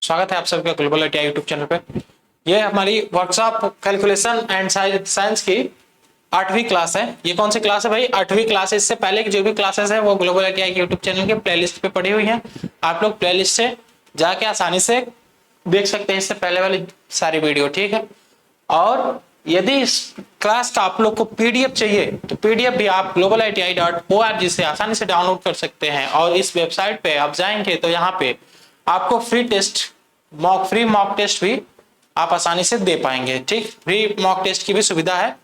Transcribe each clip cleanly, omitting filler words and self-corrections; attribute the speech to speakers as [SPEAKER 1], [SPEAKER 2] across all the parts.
[SPEAKER 1] स्वागत है आप सबका ग्लोबल आईटीआई यूट्यूब चैनल पे। ये हमारी वर्कशॉप कैलकुलेशन एंड साइंस की 8वीं क्लास है। ये कौन सी क्लास है भाई? 8वीं क्लास है। इससे पहले की जो भी क्लासेस है वो ग्लोबल आईटीआई के यूट्यूब चैनल के प्लेलिस्ट पे पड़ी हुई है। आप लोग प्लेलिस्ट से जाके आसानी से देख सकते हैं इससे पहले वाली सारी वीडियो, ठीक है। और यदि इस क्लास का आप लोग को पीडीएफ चाहिए तो पीडीएफ भी आप global.iti.org से आसानी से डाउनलोड कर सकते हैं। और इस वेबसाइट पे आप जाएंगे तो यहाँ पे आपको फ्री मॉक टेस्ट भी आप आसानी से दे पाएंगे, ठीक। फ्री मॉक टेस्ट की भी सुविधा है।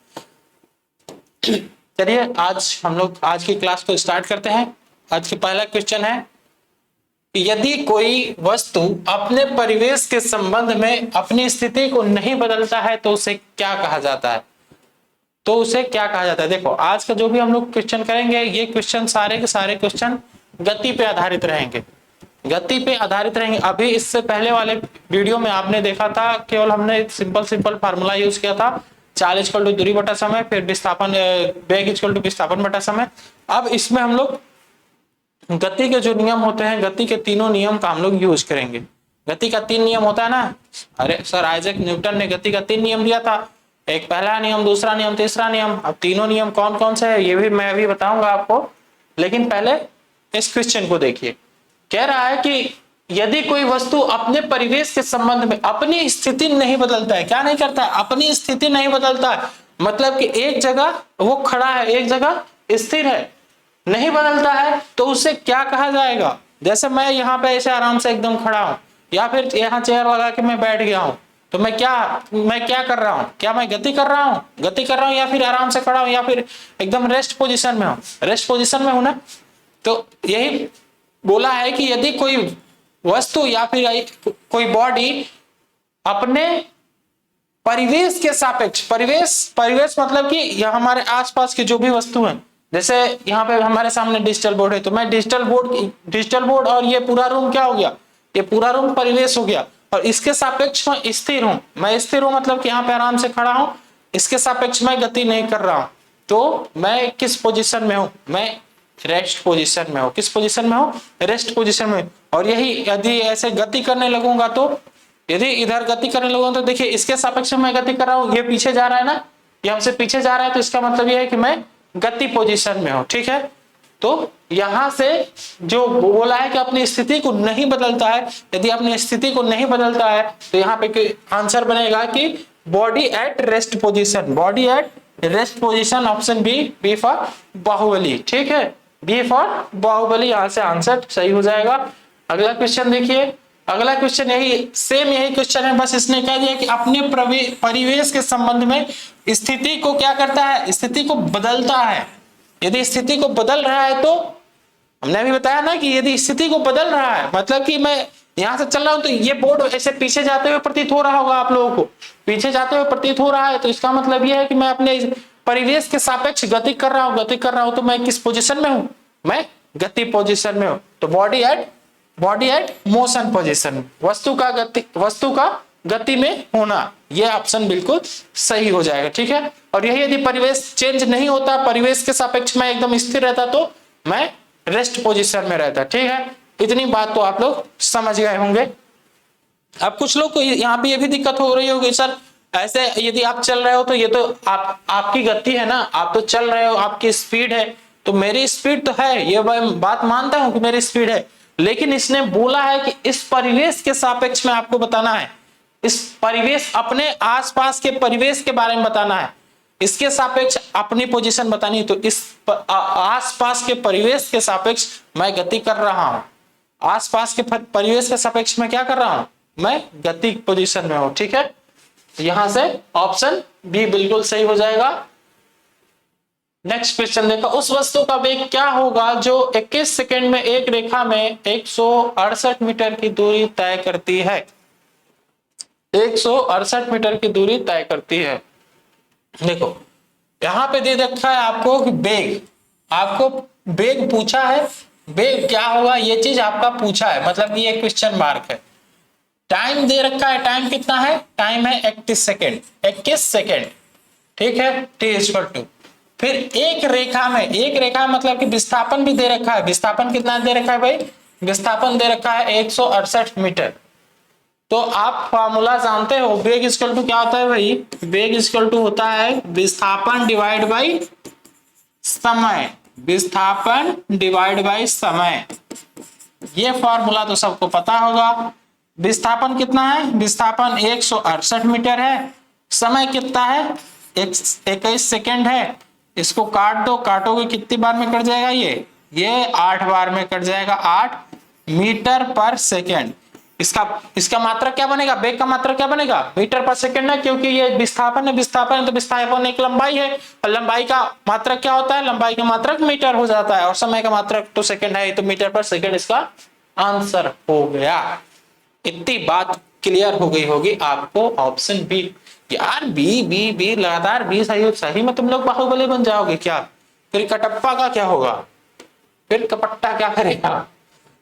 [SPEAKER 1] चलिए आज हम लोग आज की क्लास को स्टार्ट करते हैं। आज का पहला क्वेश्चन है, यदि कोई वस्तु अपने परिवेश के संबंध में अपनी स्थिति को नहीं बदलता है तो उसे क्या कहा जाता है? तो उसे क्या कहा जाता है? देखो आज का जो भी हम लोग क्वेश्चन करेंगे ये क्वेश्चन सारे के सारे क्वेश्चन गति पे आधारित रहेंगे, गति पे आधारित रहेंगे। अभी इससे पहले वाले वीडियो में आपने देखा था केवल हमने सिंपल फार्मूला यूज किया था, चाल इक्वल टू दूरी बटा समय, फिर विस्थापन वेग इक्वल टू विस्थापन बटा समय। अब इसमें हम लोग गति के जो नियम होते हैं, गति के तीनों नियम का हम लोग यूज करेंगे। गति का 3 नियम होता है ना। अरे सर आइजैक न्यूटन ने गति का 3 नियम दिया था, एक पहला नियम, दूसरा नियम, तीसरा नियम। अब तीनों नियम कौन कौन से है ये भी मैं अभी बताऊंगा आपको, लेकिन पहले इस क्वेश्चन को देखिए। कह रहा है कि यदि कोई वस्तु अपने परिवेश के संबंध में अपनी स्थिति नहीं बदलता है, क्या नहीं करता है? अपनी स्थिति नहीं बदलता है, मतलब कि एक जगह वो खड़ा है, एक जगह स्थिर है, नहीं बदलता है, तो उसे क्या कहा जाएगा? जैसे मैं यहाँ पे ऐसे आराम से एकदम खड़ा हूं, या फिर यहाँ चेयर लगा के मैं बैठ गया हूं, तो मैं क्या कर रहा हूं? क्या मैं गति कर रहा हूं या फिर आराम से खड़ा हूं, या फिर एकदम रेस्ट पोजीशन में हूं? रेस्ट पोजीशन में हूं ना। तो यही बोला है कि यदि कोई वस्तु या फिर कोई बॉडी अपने परिवेश के सापेक्ष, परिवेश मतलब कि यह हमारे आसपास की जो भी वस्तु है, जैसे यहाँ पे हमारे सामने डिजिटल बोर्ड है, तो मैं डिजिटल बोर्ड और ये पूरा रूम क्या हो गया? ये पूरा रूम परिवेश हो गया। और इसके सापेक्ष में स्थिर हूं, मैं स्थिर हूं मतलब कि यहाँ पे आराम से खड़ा हूं, इसके सापेक्ष में गति नहीं कर रहा हूं, तो मैं किस पोजीशन में हूं? मैं रेस्ट पोजीशन में हूं। किस पोजीशन में हूं? रेस्ट पोजीशन में। और यही यदि ऐसे गति करने लगूंगा, तो यदि इधर गति करने लगूंगा तो देखिए इसके सापेक्ष में गति कर रहा हूं, ये पीछे जा रहा है ना, ये हमसे पीछे जा रहा है, तो इसका मतलब ये है कि मैं गति पोजीशन में हूं, ठीक है। तो यहां से जो बोला है कि अपनी स्थिति को नहीं बदलता है, यदि अपनी स्थिति को नहीं बदलता है तो यहाँ पे आंसर बनेगा कि body at rest position, body at rest position, option B for Baahubali, ठीक है। बी फॉर बाहुबली, यहां से आंसर सही हो जाएगा। अगला क्वेश्चन देखिए, अगला क्वेश्चन यही क्वेश्चन है, बस इसने कह दिया कि अपने परिवेश के संबंध में स्थिति को क्या करता है? स्थिति को बदलता है। यदि स्थिति को बदल रहा है तो हमने अभी बताया ना कि यदि स्थिति को बदल रहा है मतलब कि मैं यहां से चल रहा हूं तो ये बोर्ड ऐसे पीछे जाते हुए प्रतीत हो रहा होगा, आप लोगों को पीछे जाते हुए प्रतीत हो रहा है, तो इसका मतलब यह है कि मैं अपने परिवेश के सापेक्ष गति कर रहा हूं, तो मैं किस पोजीशन में हूं? मैं गति पोजीशन में हूं। तो बॉडी एट मोशन पोजीशन, वस्तु का गति में होना, यह ऑप्शन बिल्कुल सही हो जाएगा, ठीक है। और यही यदि परिवेश चेंज नहीं होता, परिवेश के सापेक्ष में एकदम स्थिर रहता, तो मैं रेस्ट पोजीशन में रहता, ठीक है। इतनी बात तो आप लोग समझ गए होंगे। अब कुछ लोग को यहाँ पे ये भी दिक्कत हो रही होगी, सर ऐसे यदि आप चल रहे हो तो ये तो आपकी गति है ना, आप तो चल रहे हो, आपकी स्पीड है, तो मेरी स्पीड तो है, ये मैं बात मानता हूं कि मेरी स्पीड है, लेकिन इसने बोला है कि इस परिवेश के सापेक्ष में आपको बताना है, इस परिवेश अपने आसपास के परिवेश के बारे में बताना है, इसके सापेक्ष अपनी पोजीशन बतानी, तो इस आसपास के परिवेश के सापेक्ष मैं गति कर रहा हूं, आसपास के परिवेश के सापेक्ष में क्या कर रहा हूं? मैं गति पोजीशन में हूं, ठीक है। यहां से ऑप्शन बी बिल्कुल सही हो जाएगा। नेक्स्ट क्वेश्चन देखो, उस वस्तु का वेग क्या होगा जो 21 सेकंड में एक रेखा में 168 मीटर की दूरी तय करती है? 168 मीटर की दूरी तय करती है। देखो यहां पे दे रखा है आपको कि वेग, आपको वेग पूछा है, वेग क्या होगा ये चीज आपका पूछा है, मतलब ये क्वेश्चन मार्क है। टाइम दे रखा है, टाइम कितना है? टाइम है 21 सेकंड, ठीक है, t इक्वल टू, फिर एक रेखा मतलब कि विस्थापन भी दे रखा है, विस्थापन कितना दे रखा है भाई? विस्थापन दे रखा है 168 मीटर, तो आप फॉर्मूला जानते हो, वेग इक्वल टू क्या होता है भाई? वेग इक्वल टू होता है विस्थापन डिवाइड बाई समय, विस्थापन डिवाइड बाई समय। ये फॉर्मूला तो सबको पता होगा। विस्थापन कितना है? विस्थापन 168 मीटर है। समय कितना है? 21 सेकेंड है। इसको काट दो, काटोगे कितनी बार में कट जाएगा? ये 8 बार में कट जाएगा, 8 मीटर पर सेकेंड। इसका मात्रक क्या बनेगा? वेग का मात्रक क्या बनेगा? मीटर पर सेकेंड है, क्योंकि ये विस्थापन है, विस्थापन है तो विस्थापन एक लंबाई है, और लंबाई का मात्रक क्या होता है? लंबाई का मात्रक मीटर हो जाता है, और समय का मात्रक तो सेकेंड है, तो मीटर पर सेकेंड इसका आंसर हो गया। इतनी बात क्लियर हो गई होगी आपको। Option B. यार बी बी बी लगातार बी सही, सही में तुम लोग बाहुबली बन जाओगे क्या? फिर कटप्पा का क्या होगा? फिर कपट्टा क्या करेगा?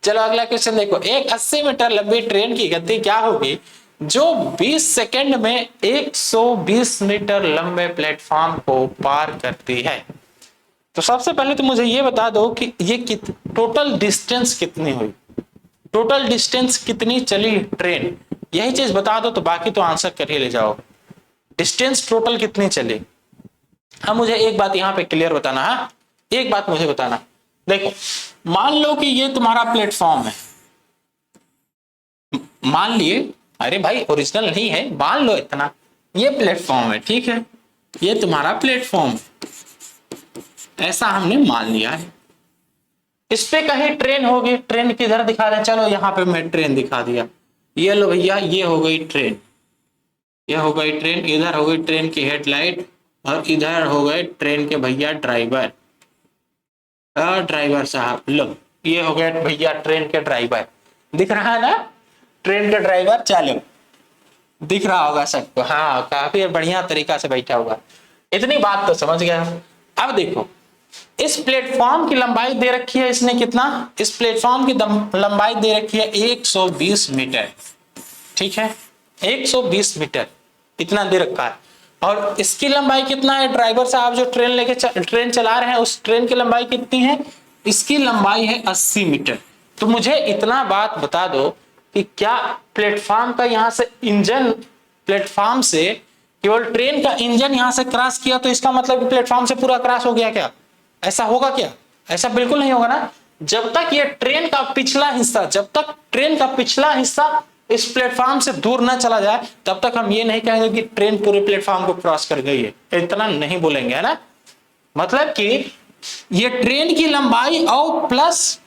[SPEAKER 1] चलो अगला क्वेश्चन देखो। एक 80 मीटर लंबी ट्रेन की गति क्या होगी जो 20 सेकंड में 120 मीटर लंबे प्लेटफॉर्म को पार करती है? तो सबसे पहले तो मुझे ये बता दो कि ये टोटल डिस्टेंस कितनी हुई, टोटल डिस्टेंस कितनी चली ट्रेन, यही चीज बता दो तो बाकी तो आंसर कर ही ले जाओ। डिस्टेंस टोटल कितनी चली? अब मुझे एक बात यहाँ पे क्लियर बताना है, एक बात मुझे बताना। देखो मान लो कि ये तुम्हारा प्लेटफॉर्म है, मान लिए, अरे भाई ओरिजिनल नहीं है, मान लो इतना, ये प्लेटफॉर्म है, ठीक है, ये तुम्हारा प्लेटफॉर्म, ऐसा हमने मान लिया है। इस पे कहीं ट्रेन होगी, ट्रेन किधर दिखा रहे हैं? चलो यहाँ पे मैं ट्रेन दिखा दिया, ये लो भैया, ये हो गई ट्रेन, ये हो गई ट्रेन, इधर हो गई ट्रेन की हेडलाइट, और इधर हो गए ट्रेन के भैया ड्राइवर, ड्राइवर साहब, लो ये हो गया भैया ट्रेन के ड्राइवर, दिख रहा है ना? ट्रेन के ड्राइवर चालू दिख रहा होगा सबको, हाँ काफी बढ़िया तरीका से बैठा होगा। इतनी बात तो समझ गया। अब देखो इस प्लेटफॉर्म की लंबाई दे रखी है इसने कितना? इस प्लेटफॉर्म की लंबाई दे रखी है 120 मीटर, ठीक है, 120 मीटर इतना दे रखा है। और इसकी लंबाई कितना है? ड्राइवर साहब जो ट्रेन लेके ट्रेन चला रहे हैं उस ट्रेन की लंबाई कितनी है? इसकी लंबाई है 80 मीटर। तो मुझे इतना बात बता दो कि क्या प्लेटफॉर्म का यहां से इंजन, प्लेटफॉर्म से केवल ट्रेन का इंजन यहां से क्रॉस किया तो इसका मतलब प्लेटफॉर्म से पूरा क्रॉस हो गया क्या? ऐसा होगा क्या? ऐसा बिल्कुल नहीं होगा ना। जब तक ये ट्रेन का पिछला हिस्सा, जब तक ट्रेन का पिछला हिस्सा इस प्लेटफॉर्म से दूर ना चला जाए तब तक हम ये नहीं कहेंगे कि ट्रेन पूरे प्लेटफॉर्म को क्रॉस कर गई है, इतना नहीं बोलेंगे, है ना। मतलब कि ये ट्रेन की लंबाई और प्लस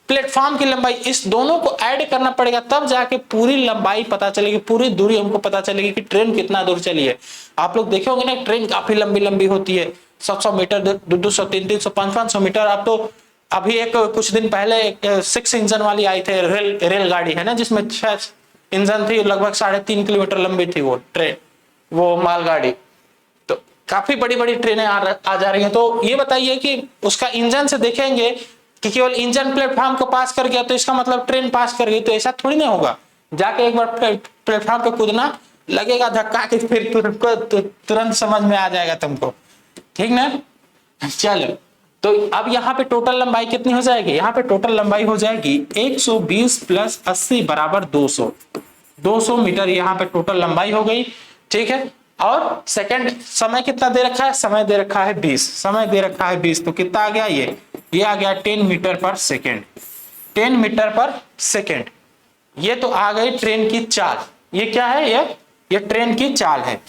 [SPEAKER 1] प्लेटफॉर्म की लंबाई, इस दोनों को ऐड करना पड़ेगा, तब जाके पूरी लंबाई पता चलेगी, पूरी दूरी हमको पता चलेगी कि ट्रेन कितना दूर चली है। आप लोग देखे होंगे ना, ट्रेन काफी लंबी लंबी होती है, 100 मीटर, 200, 300, 500 मीटर। आप तो अभी एक कुछ दिन पहले 6 इंजन वाली आई थे रेलगाड़ी, है ना, जिसमें 6 इंजन थी, लगभग 3.5 किलोमीटर लंबी थी वो ट्रेन, वो मालगाड़ी। तो काफी बड़ी बड़ी ट्रेनें आ जा रही हैं। तो ये बताइए कि उसका इंजन से देखेंगे कि केवल इंजन प्लेटफॉर्म को पास कर गया तो इसका मतलब ट्रेन पास कर गई, तो ऐसा थोड़ी ना होगा। जाके एक बार प्लेटफॉर्म पे कूदना, लगेगा धक्का कि फिर तुरंत समझ में आ जाएगा तुमको, ठीक ना। चलो तो अब यहाँ पे टोटल लंबाई कितनी हो जाएगी? यहाँ पे टोटल लंबाई हो जाएगी 120 प्लस 80 बराबर 200, 200 मीटर यहाँ पे टोटल लंबाई हो गई, ठीक है। और सेकंड समय कितना दे रखा है? समय दे रखा है 20, समय दे रखा है 20, तो कितना आ गया? ये आ गया 10 मीटर पर सेकेंड, 10 मीटर पर सेकेंड। ये तो आ गई ट्रेन की चाल। ये क्या है? ये ट्रेन की चाल है,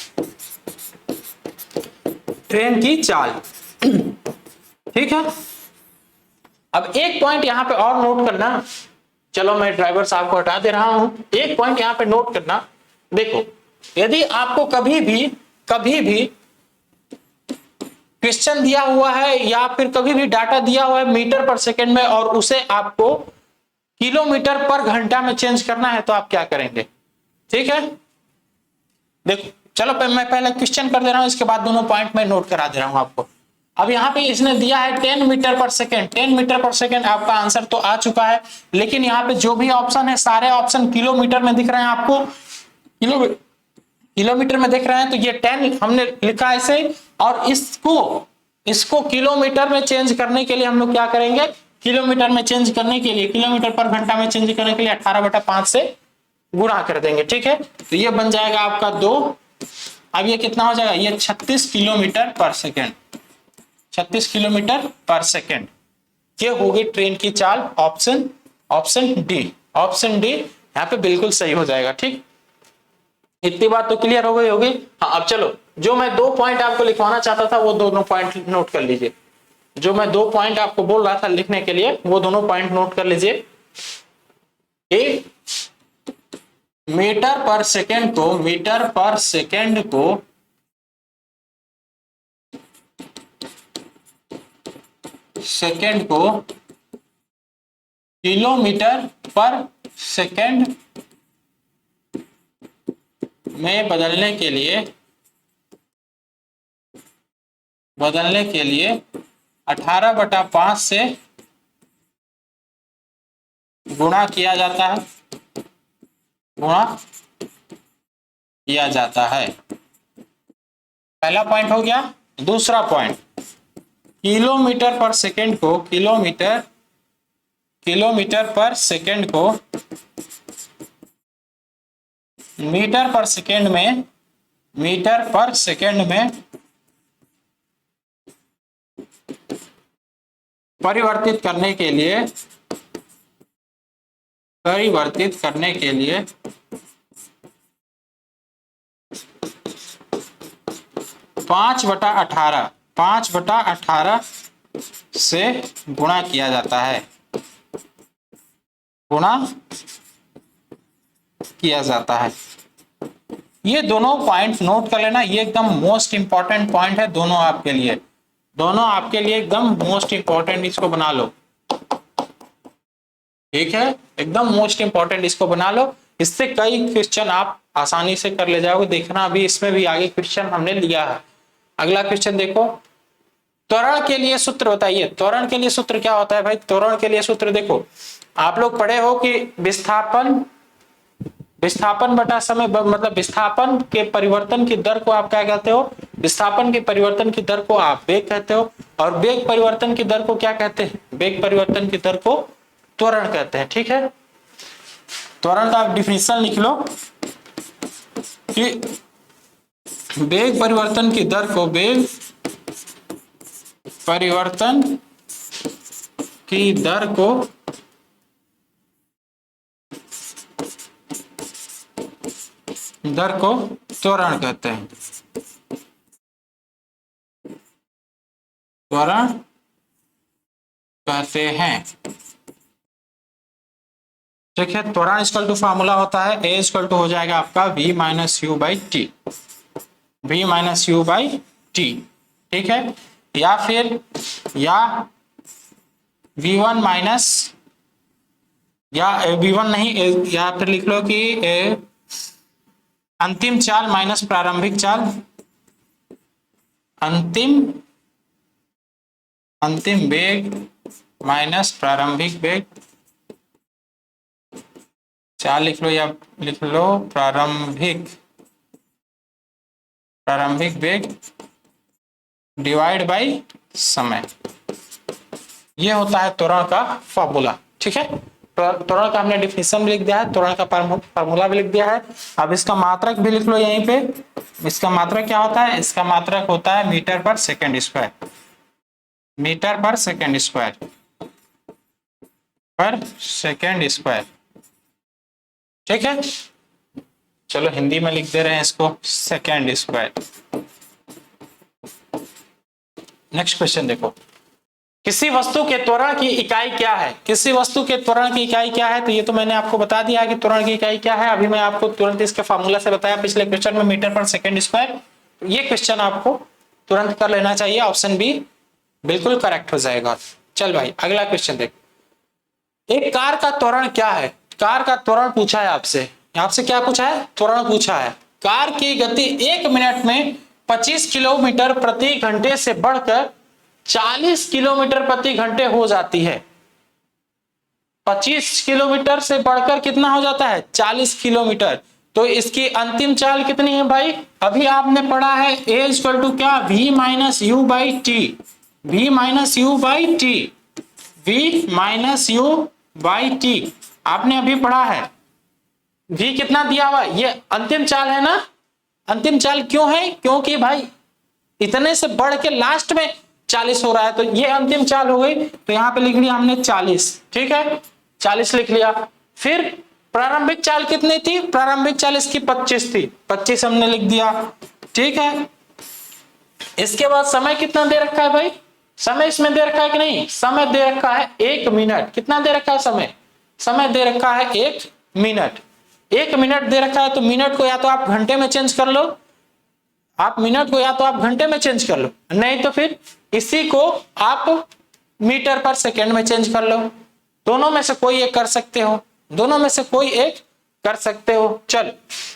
[SPEAKER 1] ट्रेन की चाल, ठीक है। अब एक पॉइंट यहां पे और नोट करना, चलो मैं ड्राइवर साहब को हटा दे रहा हूं, एक पॉइंट यहां पे नोट करना। देखो यदि आपको कभी भी क्वेश्चन दिया हुआ है या फिर कभी भी डाटा दिया हुआ है मीटर पर सेकंड में और उसे आपको किलोमीटर पर घंटा में चेंज करना है तो आप क्या करेंगे? ठीक है, देखो चलो मैं पहले क्वेश्चन कर दे रहा हूं, इसके बाद दोनों पॉइंट में नोट करा दे रहा हूं आपको। अब यहाँ पे इसने दिया है 10 मीटर पर सेकेंड, 10 मीटर पर सेकेंड, आपका आंसर तो आ चुका है, लेकिन यहाँ पे जो भी ऑप्शन है सारे ऑप्शन किलोमीटर में दिख रहे हैं आपको, किलोमीटर में दिख रहे हैं, तो ये 10 हमने लिखा ऐसे। और इसको किलोमीटर में चेंज करने के लिए हम लोग क्या करेंगे? किलोमीटर में चेंज करने के लिए, किलोमीटर पर घंटा में चेंज करने के लिए 18/5 से गुणा कर देंगे, ठीक है। तो ये बन जाएगा आपका 2। अब ये कितना हो जाएगा, ये 36 किलोमीटर पर सेकेंड, 36 किलोमीटर पर सेकेंड। ये होगी ट्रेन की चाल। Option option D, option D यहाँ पे बिल्कुल सही हो जाएगा, ठीक। इतनी बात तो क्लियर हो गई होगी। हाँ, अब चलो, जो मैं 2 पॉइंट आपको लिखवाना चाहता था वो दोनों पॉइंट नोट कर लीजिए। जो मैं 2 पॉइंट आपको बोल रहा था लिखने के लिए, वो दोनों पॉइंट नोट कर लीजिए। मीटर पर सेकेंड को, मीटर पर सेकेंड को किलोमीटर पर सेकेंड में बदलने के लिए 18/5 से गुणा किया जाता है, गुणा किया जाता है। पहला पॉइंट हो गया। दूसरा पॉइंट, किलोमीटर पर सेकेंड को, किलोमीटर पर सेकेंड को मीटर पर सेकेंड में, मीटर पर सेकेंड में परिवर्तित करने के लिए 5/18 से गुणा किया जाता है, गुणा किया जाता है। ये दोनों पॉइंट नोट कर लेना, ये एकदम मोस्ट इंपॉर्टेंट पॉइंट है दोनों आपके लिए, दोनों आपके लिए एकदम मोस्ट इंपॉर्टेंट। इसको बना लो, ठीक है, एकदम मोस्ट इंपॉर्टेंट, इसको बना लो। इससे कई क्वेश्चन आप आसानी से कर ले जाओगे। देखना अभी इसमें भी आगे क्वेश्चन हमने लिया है। अगला क्वेश्चन देखो, त्वरण के लिए सूत्र बताइए। त्वरण के लिए सूत्र क्या होता है भाई? त्वरण के लिए सूत्र देखो, आप लोग पढ़े हो कि विस्थापन बटा समय, मतलब विस्थापन के परिवर्तन की दर को आप क्या कहते हो? विस्थापन के परिवर्तन की दर को आप वेग कहते हो, और वेग परिवर्तन की दर को क्या कहते हैं? वेग परिवर्तन की दर को त्वरण कहते हैं, ठीक है। त्वरण का आप डिफिनीशन लिख लो कि वेग परिवर्तन की दर को, वेग परिवर्तन की दर को त्वरण कहते हैं, त्वरण कहते हैं, ठीक है। त्वरण इक्वल टू फॉर्मूला होता है ए इक्वल टू हो जाएगा आपका v minus you by T, v minus you by T, ठीक है। या फिर या v1 माइनस, या v1 नहीं, या फिर लिख लो कि अंतिम चाल माइनस प्रारंभिक चाल, अंतिम वेग माइनस प्रारंभिक वेग, चाल लिख लो या लिख लो प्रारंभिक वेग डिवाइड बाय समय। ये होता है त्वरण का फॉर्मूला, ठीक है। त्वरण का हमने डिफिनीशन भी लिख दिया है, त्वरण का फार्मूला भी लिख दिया है। अब इसका मात्रक भी लिख लो यहीं पे। इसका मात्रक क्या होता है? इसका मात्रक होता है मीटर पर सेकेंड स्क्वायर, मीटर पर सेकेंड स्क्वायर, पर सेकेंड स्क्वायर, ठीक है। चलो हिंदी में लिख दे रहे हैं इसको, सेकेंड स्क्वायर। नेक्स्ट क्वेश्चन देखो, किसी वस्तु के त्वरण की इकाई क्या है? किसी वस्तु के त्वरण की इकाई क्या है? तो ये तो मैंने आपको बता दिया है कि त्वरण की इकाई क्या है। अभी मैं आपको तुरंत इसके फार्मूला से बताया पिछले क्वेश्चन में, मीटर पर सेकेंड स्क्वायर। ये क्वेश्चन आपको तुरंत कर लेना चाहिए, ऑप्शन बी बिल्कुल करेक्ट हो जाएगा। चल भाई अगला क्वेश्चन देख, एक कार का त्वरण क्या है? कार का त्वरण पूछा है आपसे, आपसे क्या पूछा है? त्वरण पूछा है। कार की गति 1 मिनट में 25 किलोमीटर प्रति घंटे से बढ़कर 40 किलोमीटर प्रति घंटे हो जाती है। 25 किलोमीटर से बढ़कर कितना हो जाता है? 40 किलोमीटर। तो इसकी अंतिम चाल कितनी है भाई? अभी आपने पढ़ा है ए इक्वल टू क्या? v minus you by T, v minus you by T, v minus you by T आपने अभी पढ़ा है। v कितना दिया हुआ, ये अंतिम चाल है ना, अंतिम चाल क्यों है, क्योंकि भाई इतने से बढ़ के लास्ट में 40 हो रहा है, तो ये अंतिम चाल हो गई, तो यहाँ पे लिख लिया हमने 40, ठीक है 40 लिख लिया। फिर प्रारंभिक चाल कितनी थी, प्रारंभिक चाल इसकी 25 थी, 25 हमने लिख दिया, ठीक है। इसके बाद समय कितना दे रखा है भाई, समय इसमें दे रखा है कि नहीं, समय दे रखा है 1 मिनट, कितना दे रखा है समय, समय दे रखा है 1 मिनट, 1 मिनट दे रखा है, तो मिनट को या तो आप घंटे में चेंज कर लो, आप मिनट को या तो आप घंटे में चेंज कर लो, नहीं तो फिर इसी को आप मीटर पर सेकेंड में चेंज कर लो, दोनों में से कोई एक कर सकते हो, दोनों में से कोई एक कर सकते हो। चल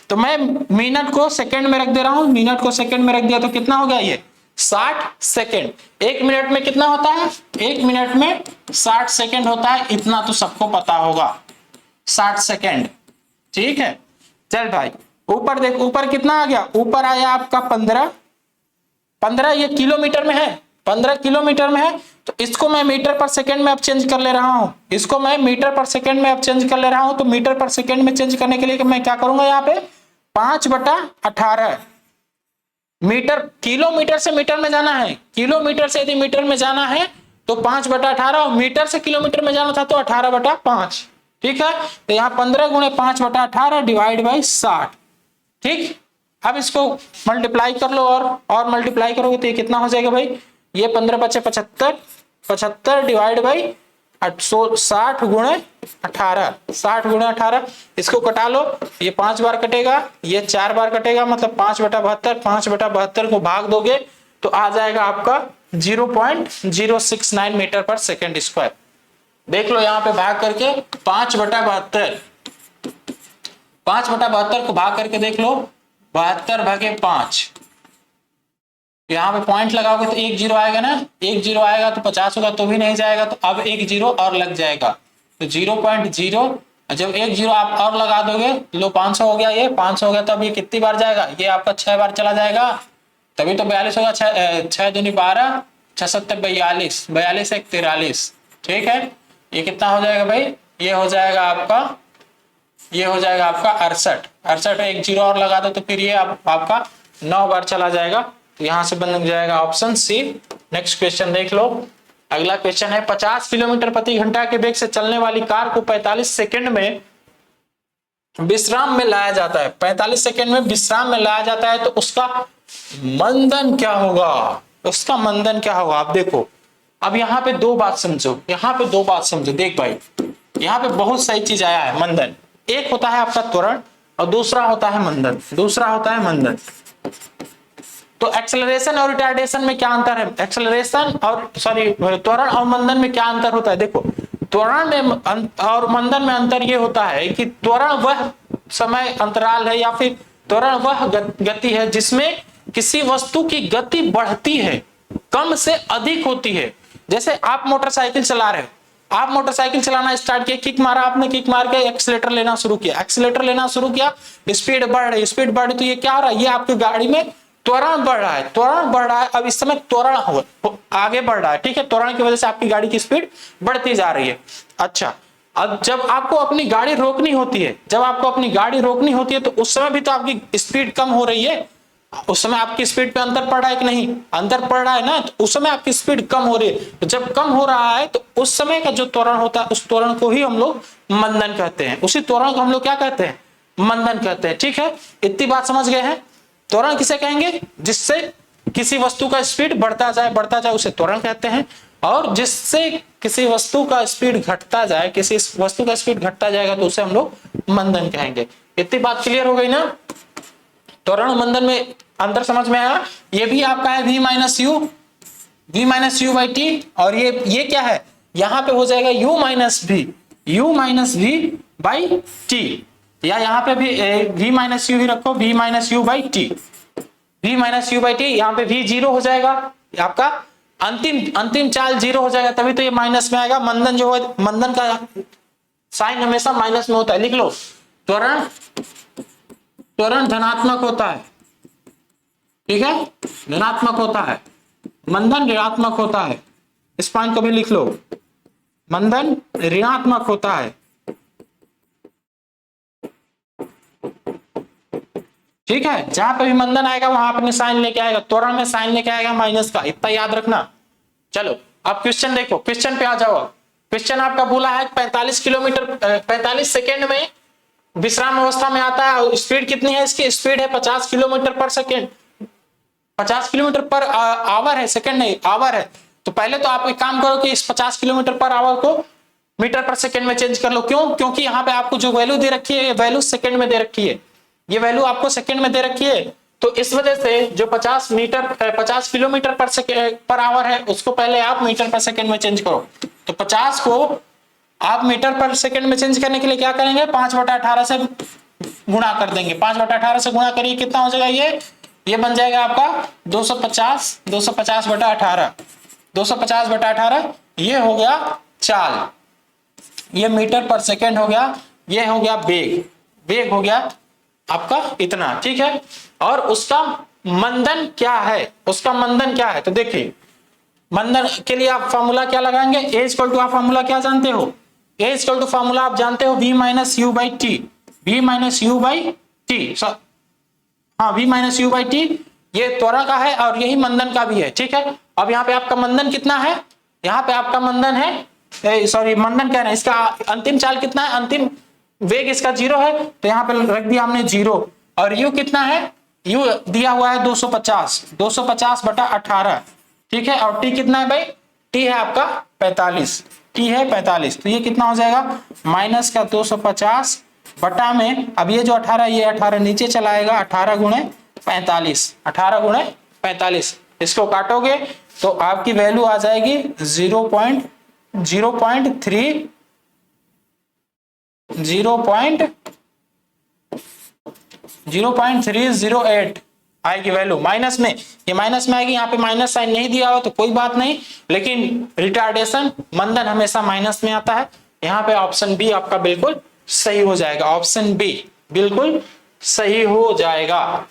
[SPEAKER 1] तो मैं मिनट को सेकंड में रख दे रहा हूं, मिनट को सेकंड में रख दिया तो कितना हो गया ये 60 सेकंड। 1 मिनट में कितना होता है, 1 मिनट में 60 सेकंड होता है, इतना तो सबको पता होगा 60 सेकंड, ठीक है। चल भाई ऊपर देख, ऊपर कितना आ गया, ऊपर आया आपका 15, ये किलोमीटर में है, 15 किलोमीटर में है, तो इसको मैं मीटर पर सेकंड में अब चेंज कर ले रहा हूं, इसको मैं मीटर पर सेकंड में अब चेंज कर ले रहा हूं। तो मीटर पर सेकंड में चेंज करने के लिए मैं क्या करूंगा, यहाँ पे 5/18 मीटर, किलोमीटर से मीटर में जाना है, किलोमीटर से यदि मीटर में जाना है तो 5/18, और मीटर से किलोमीटर में जाना था तो 18/5, ठीक है। तो यहाँ 15 गुणे 5/18 डिवाइड बाई 60, ठीक। अब इसको मल्टीप्लाई कर लो, और मल्टीप्लाई करोगे तो ये कितना हो जाएगा भाई, ये 15 × 5 = 75 डिवाइड बाई 60 गुणे 18, 60 गुणे 18, इसको कटा लो, ये 5 बार कटेगा, ये 4 बार कटेगा, मतलब 5/72, 5/72 को भाग दोगे तो आ जाएगा आपका 0.069 मीटर पर सेकेंड स्क्वायर। देख लो यहाँ पे भाग करके 5/72, 5/72 को भाग करके देख लो, 72/5, यहाँ पे पॉइंट लगाओगे तो 1 0 आएगा ना, 1 0 आएगा तो 50 होगा तो भी नहीं जाएगा, तो अब 1 0 और लग जाएगा, तो 0.0, जब 1 0 आप और लगा दोगे, लो 500 हो गया, ये 500 हो गया, तो अब ये कितनी बार जाएगा, ये आपका 6 बार चला जाएगा, तभी तो 42 होगा, 6 दूनी 12, 6 7 42, 42 1 43, ठीक है। ये कितना हो जाएगा भाई, ये हो जाएगा आपका 68, 68, 1 0 और लगा दो तो फिर ये आपका 9 बार चला जाएगा, तो यहां से बन जाएगा ऑप्शन सी। नेक्स्ट क्वेश्चन देख लो, अगला क्वेश्चन है 50 किलोमीटर प्रति घंटा के वेग से चलने वाली कार को 45 सेकंड में विश्राम में लाया जाता है, 45 सेकंड में विश्राम में लाया जाता है, तो उसका मंदन क्या होगा, उसका मंदन क्या होगा। आप देखो, अब यहाँ पे दो बात समझो, यहाँ पे दो बात समझो, देख भाई यहाँ पे बहुत सही चीज आया है, मंदन। एक होता है आपका त्वरण और दूसरा होता है मंदन, दूसरा होता है मंदन। तो एक्सेलरेशन और रिटार्डेशन में क्या अंतर है, एक्सेलरेशन और त्वरण और मंदन में क्या अंतर होता है। देखो त्वरण में और मंदन में अंतर ये होता है कि त्वरण वह समय अंतराल है या फिर त्वरण वह गति है जिसमें किसी वस्तु की गति बढ़ती है, कम से अधिक होती है। जैसे आप मोटरसाइकिल चला रहे हो, आप मोटरसाइकिल चलाना स्टार्ट किया, किक मारा आपने, किक मार के एक्सीलेटर लेना शुरू किया, एक्सीलेटर लेना शुरू किया, स्पीड बढ़ रही, स्पीड बढ़ रही, तो ये क्या हो रहा है, ये आपकी गाड़ी में त्वरण बढ़ रहा है, त्वरण बढ़ रहा है। अब इस समय त्वरण आगे बढ़ रहा है, ठीक है, त्वरण की वजह से आपकी गाड़ी की स्पीड बढ़ती जा रही है। अच्छा, अब जब आपको अपनी गाड़ी रोकनी होती है, जब आपको अपनी गाड़ी रोकनी होती है तो उस समय भी तो आपकी स्पीड कम हो रही है, उस समय आपकी स्पीड पे अंतर पड़ रहा है कि नहीं, अंतर पड़ रहा है ना, तो उस समय आपकी स्पीड कम हो रही है। तो जब कम हो रहा है तो उस समय का जो त्वरण होता है उस त्वरण को ही हम लोग मंदन कहते हैं, उसी त्वरण को हम लोग क्या कहते हैं, मंदन कहते हैं। ठीक है, इतनी बात समझ गए हैं। त्वरण किसे कहेंगे, जिससे किसी वस्तु का स्पीड बढ़ता जाए उसे त्वरण कहते हैं, और जिससे किसी वस्तु का स्पीड घटता जाए, किसी वस्तु का स्पीड घटता जाएगा तो उसे हम लोग मंदन कहेंगे। इतनी बात क्लियर हो गई ना। त्वरण मंदन में अंतर समझ में आया। ये भी आपका है v minus you by T, और ये क्या है, यहां पे हो जाएगा u minus v by T, या यहाँ पे भी v माइनस यू ही रखो, v minus you by T, v minus you by T, यहाँ पे v 0 हो जाएगा, आपका अंतिम चाल 0 हो जाएगा, तभी तो ये माइनस में आएगा। मंदन जो है, मंदन का साइन हमेशा माइनस में होता है, लिख लो। त्वरण धनात्मक होता है, ठीक है, धनात्मक होता है, मंदन ऋणात्मक होता है। इस पॉइंट को भी लिख लो, मंदन ऋणात्मक होता है, ठीक है, जहां पे भी मंदन आएगा वहां अपने साइन लेके आएगा, त्वरण में साइन लेके आएगा माइनस का, इतना याद रखना। चलो अब क्वेश्चन देखो, क्वेश्चन पे आ जाओ। क्वेश्चन आपका बोला है 45 किलोमीटर 45 सेकेंड में विश्राम अवस्था में आता है और स्पीड कितनी है इसकी, स्पीड है 50 किलोमीटर पर सेकेंड, 50 किलोमीटर पर आवर है, सेकेंड नहीं आवर है। तो पहले तो आप एक काम करो कि इस 50 किलोमीटर पर आवर को मीटर पर सेकेंड में चेंज कर लो। क्यों? क्योंकि यहाँ पे आपको जो वैल्यू दे रखी है, ये वैल्यू सेकेंड में दे रखी है, ये वैल्यू आपको सेकेंड में दे रखी है। तो इस वजह से जो 50 किलोमीटर पर आवर है उसको पहले आप मीटर पर सेकेंड में चेंज करो। तो 50 को आप मीटर पर सेकेंड में चेंज करने के लिए क्या करेंगे, 5/18 से गुणा कर देंगे। 5/18 से गुणा करिए, कितना हो जाएगा ये बन जाएगा आपका 250 250/18 250/18, ये हो गया चाल, ये मीटर पर सेकेंड हो गया, ये हो गया वेग, वेग हो गया आपका इतना, ठीक है। और उसका मंदन क्या है, उसका मंदन क्या है, तो देखिए मंदन के लिए आप फॉर्मूला क्या लगाएंगे, ए इक्वल टू, आप फॉर्मूला क्या जानते हो, ए इक्वल टू फॉर्मूला आप जानते हो v minus you by T, v minus you by T, हाँ v minus you by T, ये त्वरण का है और यही मंदन का भी है, ठीक है। अब यहाँ पे आपका मंदन कितना है, यहाँ पे आपका मंदन है, सॉरी मंदन क्या है, इसका अंतिम चाल कितना है, अंतिम वेग इसका 0 है, तो यहाँ पे रख दिया हमने 0। और u कितना है, u दिया हुआ है 250/18, ठीक है। और t कितना है भाई, t है आपका 45, t है 45, तो ये कितना हो जाएगा माइनस का 250 बटा में, अब ये जो 18 ये 18 नीचे चला आएगा, 18 गुणे 45, 18 गुणे 45, इसको काटोगे तो आपकी वैल्यू आ जाएगी 0.308 आएगी वैल्यू माइनस में, ये माइनस में आएगी। यहाँ पे माइनस साइन नहीं दिया हो तो कोई बात नहीं, लेकिन रिटार्डेशन मंदन हमेशा माइनस में आता है। यहाँ पे ऑप्शन बी आपका बिल्कुल सही हो जाएगा, ऑप्शन बी बिल्कुल सही हो जाएगा।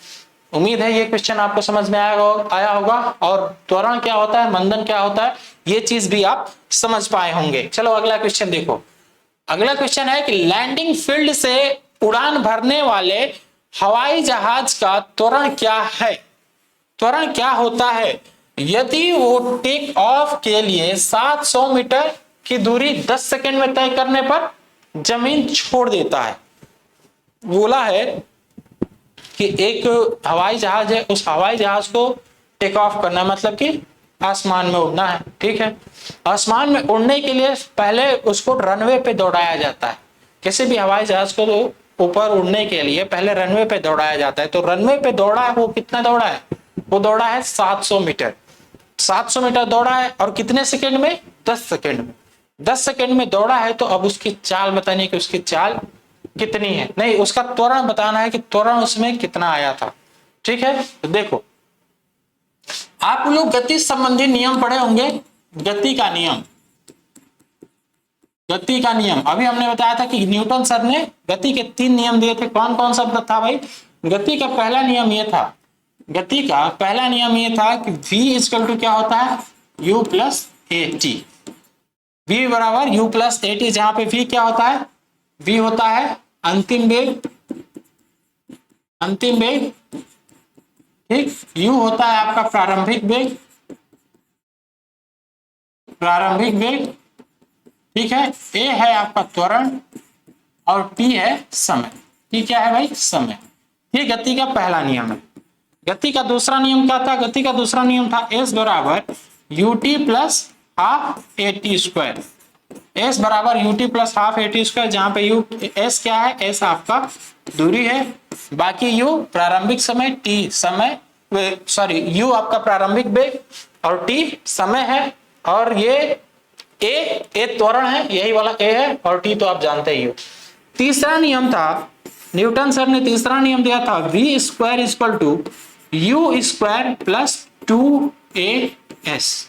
[SPEAKER 1] उम्मीद है ये क्वेश्चन आपको समझ में आया होगा और त्वरण क्या होता है, मंदन क्या होता है, ये चीज भी आप समझ पाए होंगे। चलो अगला क्वेश्चन देखो। अगला क्वेश्चन है कि लैंडिंग फील्ड से उड़ान भरने वाले हवाई जहाज का त्वरण क्या है, त्वरण क्या होता है यदि वो टेक ऑफ के लिए 700 मीटर की दूरी 10 सेकंड में तय करने पर जमीन छोड़ देता है। बोला है कि एक हवाई जहाज है, उस हवाई जहाज को टेक ऑफ करना मतलब कि आसमान में उड़ना है, ठीक है। आसमान में उड़ने के लिए पहले उसको रनवे पे दौड़ाया जाता है। किसी भी हवाई जहाज को ऊपर उड़ने के लिए पहले रनवे पे दौड़ाया जाता है। तो रनवे पे दौड़ा है, वो कितना दौड़ा है, वो दौड़ा है 700 मीटर, 700 मीटर दौड़ा है और कितने सेकंड में, 10 सेकंड में, 10 सेकंड में दौड़ा है। तो अब उसकी चाल बतानी कि उसकी चाल कितनी है, नहीं उसका त्वरण बताना है कि त्वरण उसमें कितना आया था, ठीक है। तो देखो आप लोग गति संबंधी नियम पढ़े होंगे, गति का नियम, गति का नियम अभी हमने बताया था कि न्यूटन सर ने गति के 3 नियम दिए थे। कौन कौन सा था भाई, गति का पहला नियम ये था, गति का पहला नियम ये था कि v इक्वल टू क्या होता है, u plus A T, v बराबर u प्लस ए टी, जहां पे v क्या होता है, v होता है अंतिम वेग, अंतिम वेग, ठीक, u होता है आपका प्रारंभिक वेग, प्रारंभिक वेग, ठीक है। a है आपका त्वरण और t है समय, t क्या है भाई, समय। ये गति का पहला नियम है। गति का दूसरा नियम क्या था, गति का दूसरा नियम था s बराबर ut plus half A T square, s बराबर ut plus half A T square, जहां पे u s क्या है, s आपका दूरी है, बाकी u प्रारंभिक समय, t समय, सॉरी u आपका प्रारंभिक वेग और t समय है, और ये a त्वरण है, यही वाला a है, और t तो आप जानते ही हो। तीसरा नियम था, न्यूटन सर ने तीसरा नियम दिया था, v square equal to u square plus 2as,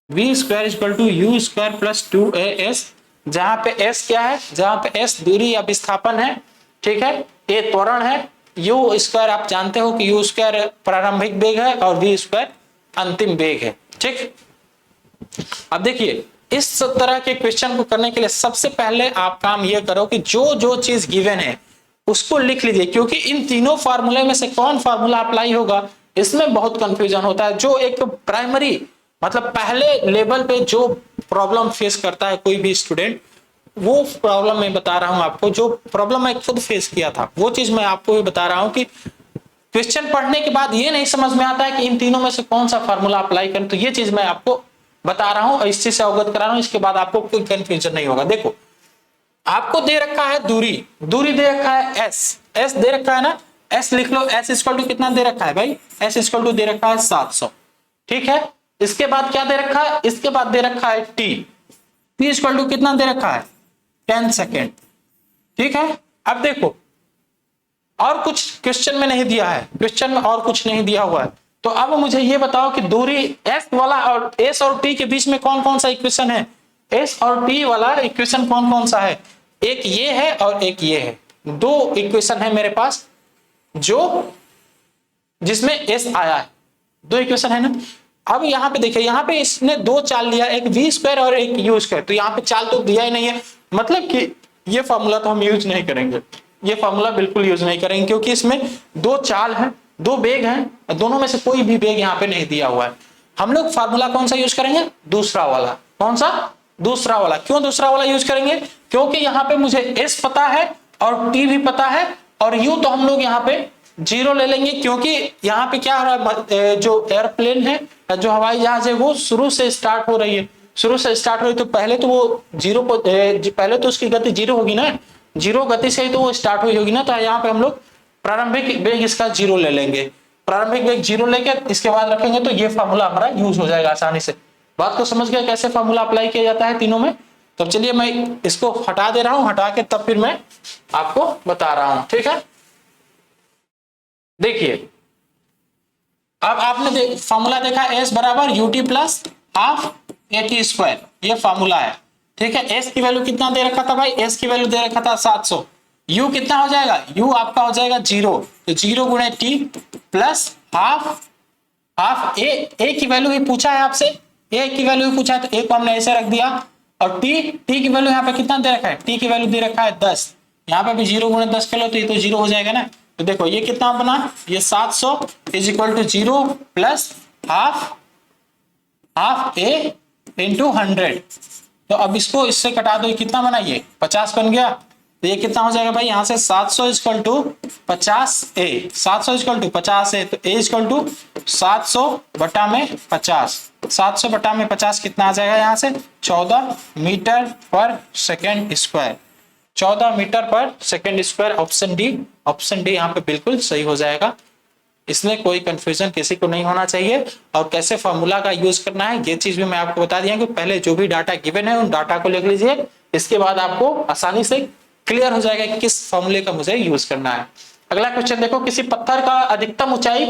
[SPEAKER 1] v square equal to u square plus 2as, जहां पे s क्या है, जहां पे s दूरी या विस्थापन है, ठीक है, a त्वरण है, u स्क्वायर आप जानते हो कि u स्क्वायर प्रारंभिक वेग है और v स्क्वायर अंतिम वेग है, ठीक। अब देखिए इस तरह के क्वेश्चन को करने के लिए सबसे पहले आप काम ये करो कि जो जो चीज गिवन है उसको लिख लीजिए, क्योंकि इन तीनों फार्मूले में से कौन फार्मूला अप्लाई होगा इसमें बहुत कंफ्यूजन होता है। जो एक प्राइमरी मतलब पहले लेवल पे जो प्रॉब्लम फेस करता है कोई भी स्टूडेंट, वो प्रॉब्लम मैं बता रहा हूं आपको, जो प्रॉब्लम मैं खुद फेस किया था वो चीज मैं आपको भी बता रहा हूं कि क्वेश्चन पढ़ने के बाद ये नहीं समझ में आता है कि इन तीनों में से कौन सा फार्मूला अप्लाई करें, तो ये चीज मैं आपको बता रहा हूं और इस चीज से अवगत करा रहा हूं, इसके बाद आपको कोई कंफ्यूजन नहीं होगा। देखो आपको दे रखा है दूरी, दूरी दे रखा है एस, एस दे रखा है ना, एस लिख लो, एस इक्वल टू कितना दे रखा है भाई, एस इक्वल टू दे रखा है 700, ठीक है। इसके बाद क्या दे रखा है, इसके बाद दे रखा है टी, टी इक्वल टू कितना दे रखा है 10 सेकेंड, ठीक है। अब देखो और कुछ क्वेश्चन में नहीं दिया है, क्वेश्चन में और कुछ नहीं दिया हुआ है, तो अब मुझे ये बताओ कि दूरी एस वाला और एस और टी के बीच में कौन कौन सा इक्वेशन है, एस और टी वाला इक्वेशन कौन कौन सा है, एक ये है और एक ये है, दो इक्वेशन है मेरे पास जो जिसमें एस आया है, दो इक्वेशन है ना। अब यहाँ पे देखिए, यहाँ पे इसने दो चाल लिया, एक वी स्क्वायर और एक यू स्क्वायर, तो यहाँ पे चाल तो दिया ही नहीं है, मतलब कि ये फॉर्मूला तो हम यूज नहीं करेंगे, ये फॉर्मूला बिल्कुल यूज नहीं करेंगे, क्योंकि इसमें दो चाल है, दो बेग हैं, दोनों में से कोई भी बेग यहाँ पे नहीं दिया हुआ है। हम लोग फार्मूला कौन सा यूज करेंगे, दूसरा वाला, कौन सा, दूसरा वाला। क्यों दूसरा वाला यूज करेंगे, क्योंकि यहाँ पे मुझे एस पता है और टी भी पता है, और यू तो हम लोग यहाँ पे जीरो ले लेंगे, क्योंकि यहाँ पे क्या हो रहा है, जो एयरप्लेन है, जो हवाई जहाज है, वो शुरू से स्टार्ट हो रही है, शुरू से स्टार्ट हो रही, तो पहले तो वो जीरो को पहले तो उसकी गति जीरो होगी ना, जीरो गति से ही तो वो स्टार्ट हुई होगी ना, तो यहाँ पे हम लोग प्रारंभिक वेग इसका जीरो ले लेंगे, प्रारंभिक वेग जीरो लेके इसके बाद रखेंगे, तो ये फार्मूला हमारा यूज हो जाएगा आसानी से। बात को समझ गया कैसे फार्मूला अप्लाई किया जाता है तीनों में। तो चलिए मैं इसको हटा दे रहा हूं, हटा के तब फिर मैं आपको बता रहा हूं, ठीक है। देखिए अब आपने फार्मूला देखा, एस बराबर UT plus half A T square, ये फार्मूला है, ठीक है। एस की वैल्यू कितना दे रखा था भाई, एस की वैल्यू दे रखा था 700, यू कितना हो जाएगा, यू आपका हो जाएगा जीरो, तो जीरो गुणे टी प्लस हाफ, हाफ ए की वैल्यू ही पूछा है आपसे, ए की वैल्यू ही पूछा है, तो ए को हमने ऐसे रख दिया, और टी की वैल्यू यहाँ पे कितना दे रखा है, टी की वैल्यू दे रखा है 10, यहाँ पे भी जीरो गुणे 10 कर लो तो ये तो जीरो हो जाएगा ना। तो देखो ये कितना बना, ये 700 is equal to zero plus half, half A into 100, तो अब इसको इससे कटा दो, कितना बना, ये 50 बन गया, तो ये कितना हो जाएगा भाई, यहाँ से 700 equal to 50 A, 700 equal to 50 A, तो ए इक्वल टू 700 बटा में 50, 700 बटा में 50 कितना आ जाएगा, यहाँ से 14 मीटर पर सेकेंड स्क्वायर, 14 मीटर पर second square, option D, option D यहाँ पे बिल्कुल सही हो जाएगा। इसमें कोई कंफ्यूजन किसी को नहीं होना चाहिए, और कैसे फॉर्मूला का यूज करना है ये चीज भी मैं आपको बता दिया कि पहले जो भी डाटा गिवन है उन डाटा को लिख लीजिए, इसके बाद आपको आसानी से क्लियर हो जाएगा कि किस फॉर्मूले का मुझे यूज करना है। अगला क्वेश्चन देखो, किसी पत्थर का अधिकतम ऊंचाई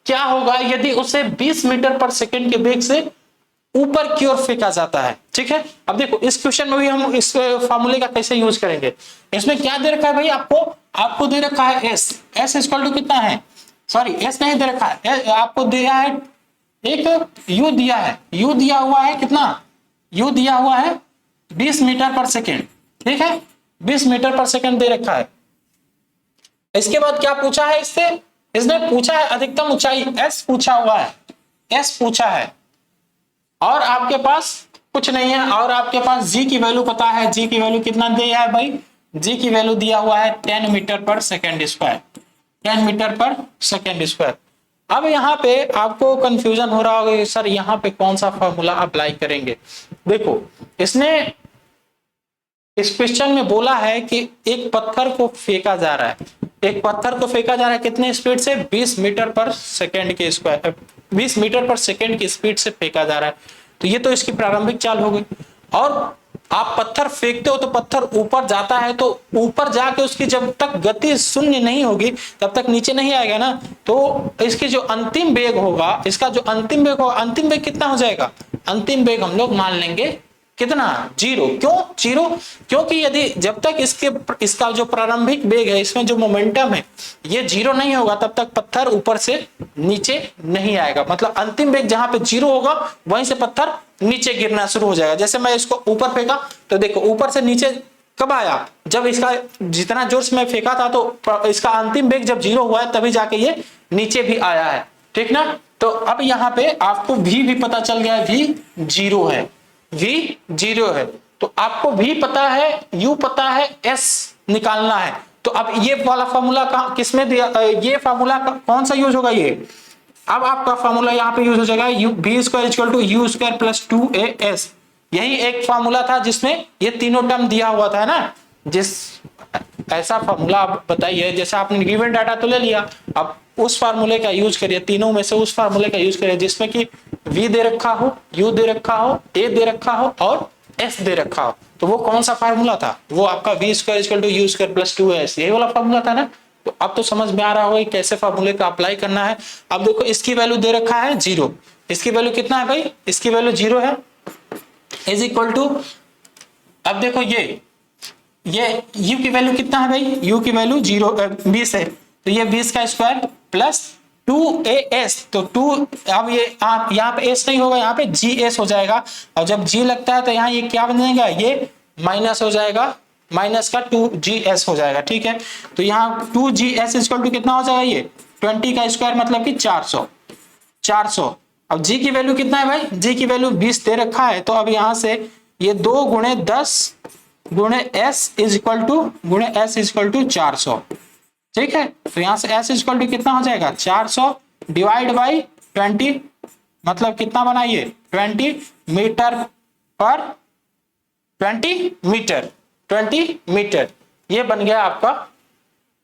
[SPEAKER 1] क्या होगा यदि उसे 20 मीटर पर सेकेंड के वेग से ऊपर की ओर फेंका जाता है, ठीक है। अब देखो इस क्वेश्चन में भी हम इस फॉर्मूले का कैसे यूज करेंगे, इसमें क्या दे रखा है भाई, आपको दे रखा है एस, एस इक्वल टू कितना है, सॉरी एस नहीं दे रखा है, आपको दिया है एक यू दिया है, यू दिया हुआ है कितना, यू दिया हुआ है 20 मीटर पर सेकेंड, ठीक है, 20 मीटर पर सेकेंड दे रखा है। इसके बाद क्या पूछा है इससे, इसने पूछा है अधिकतम ऊंचाई, एस पूछा हुआ है, एस पूछा है, और आपके पास कुछ नहीं है, और आपके पास जी की वैल्यू पता है, जी की वैल्यू कितना दिया है भाई, जी की वैल्यू दिया हुआ है 10 मीटर पर सेकेंड स्क्वायर, 10 मीटर पर सेकेंड स्क्वायर। अब यहाँ पे आपको कंफ्यूजन हो रहा होगा सर यहाँ पे कौन सा फॉर्मूला अप्लाई करेंगे। देखो इसने इस क्वेश्चन में बोला है कि एक पत्थर को फेंका जा रहा है, एक पत्थर को फेंका जा रहा है कितने स्पीड से, 20 मीटर पर सेकेंड के स्क्वायर, 20 मीटर पर सेकेंड की स्पीड से फेंका जा रहा है, तो ये तो इसकी प्रारंभिक चाल हो गई। और आप पत्थर फेंकते हो तो पत्थर ऊपर जाता है, तो ऊपर जाके उसकी जब तक गति शून्य नहीं होगी तब तक नीचे नहीं आएगा ना, तो इसकी जो अंतिम वेग होगा, इसका जो अंतिम वेग होगा, अंतिम वेग कितना हो जाएगा, अंतिम वेग हम लोग मान लेंगे कितना, जीरो। क्यों जीरो, क्योंकि यदि जब तक इसका जो प्रारंभिक वेग है, इसमें जो मोमेंटम है ये जीरो नहीं होगा तब तक पत्थर ऊपर से नीचे नहीं आएगा, मतलब अंतिम वेग जहां पे जीरो होगा वहीं से पत्थर नीचे गिरना शुरू हो जाएगा। जैसे मैं इसको ऊपर फेंका तो देखो ऊपर से नीचे कब आया? जब इसका जितना जोर से मैं फेंका था तो इसका अंतिम वेग जब 0 हुआ है तभी जाके ये नीचे भी आया है, ठीक ना। तो अब यहाँ पे आपको v भी पता चल गया है, v 0 है, v 0 है। तो आपको v पता है, u पता है, s निकालना है। तो अब ये वाला फॉर्मूला किसमें दिया, ये फॉर्मूला कौन सा यूज होगा? ये अब आपका फॉर्मूला यहाँ पे यूज हो जाएगा v square equal to u square plus 2as। यही एक फॉर्मूला था जिसमें ये तीनों टर्म दिया हुआ था ना। जिस ऐसा फॉर्मूला आप बताइए, जैसे आपने गिवन डाटा तो ले लिया, अब उस फार्मूले का यूज करिए, तीनों में से उस फार्मूले का यूज करिए जिसमें कि v दे रखा हो, u दे रखा हो, a दे रखा हो और s दे रखा हो। तो वो कौन सा फार्मूला था? वो आपका v square equal to u square plus 2as, यही वाला फार्मूला था ना। तो अब तो समझ में आ रहा होगा कैसे फार्मूले का अप्लाई करना है। अब देखो इसकी वैल्यू दे रखा है 0, इसकी वैल्यू कितना है भाई? इसकी वैल्यू 0 है, इज इक्वल टू, अब देखो ये u की वैल्यू कितना है भाई? u की वैल्यू 20 है, तो ये 20 का स्क्वायर प्लस 2as, तो 2, अब ये यहाँ पे s नहीं होगा, यहाँ पे gs हो जाएगा। और जब g लगता है तो यहाँ ये क्या बन जाएगा? ये माइनस हो जाएगा, माइनस का 2gs हो जाएगा, ठीक है। तो यहाँ 2gs इक्वल टू कितना हो जाएगा? ये 20 का स्क्वायर मतलब कि 400। अब g की वैल्यू कितना है भाई? g की वैल्यू 20 दे रखा है, तो अब यहाँ से ये 2 गुणे 10 गुणे s इज इक्वल टू 400, ठीक है। तो यहाँ से s इज इक्वल टू कितना हो जाएगा? 400 डिवाइड बाई 20, मतलब कितना बना ये? 20 मीटर पर 20 मीटर, ये बन गया आपका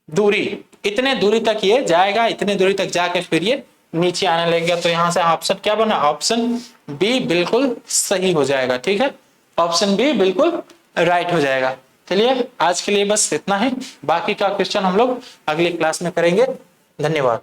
[SPEAKER 1] दूरी। इतने दूरी तक ये जाएगा, इतने दूरी तक जाके फिर ये नीचे आने लगेगा। तो यहाँ से ऑप्शन क्या बना? ऑप्शन बी बिल्कुल सही हो जाएगा, ठीक है। ऑप्शन बी बिल्कुल राइट हो जाएगा। चलिए आज के लिए बस इतना ही, बाकी का क्वेश्चन हम लोग अगली क्लास में करेंगे। धन्यवाद।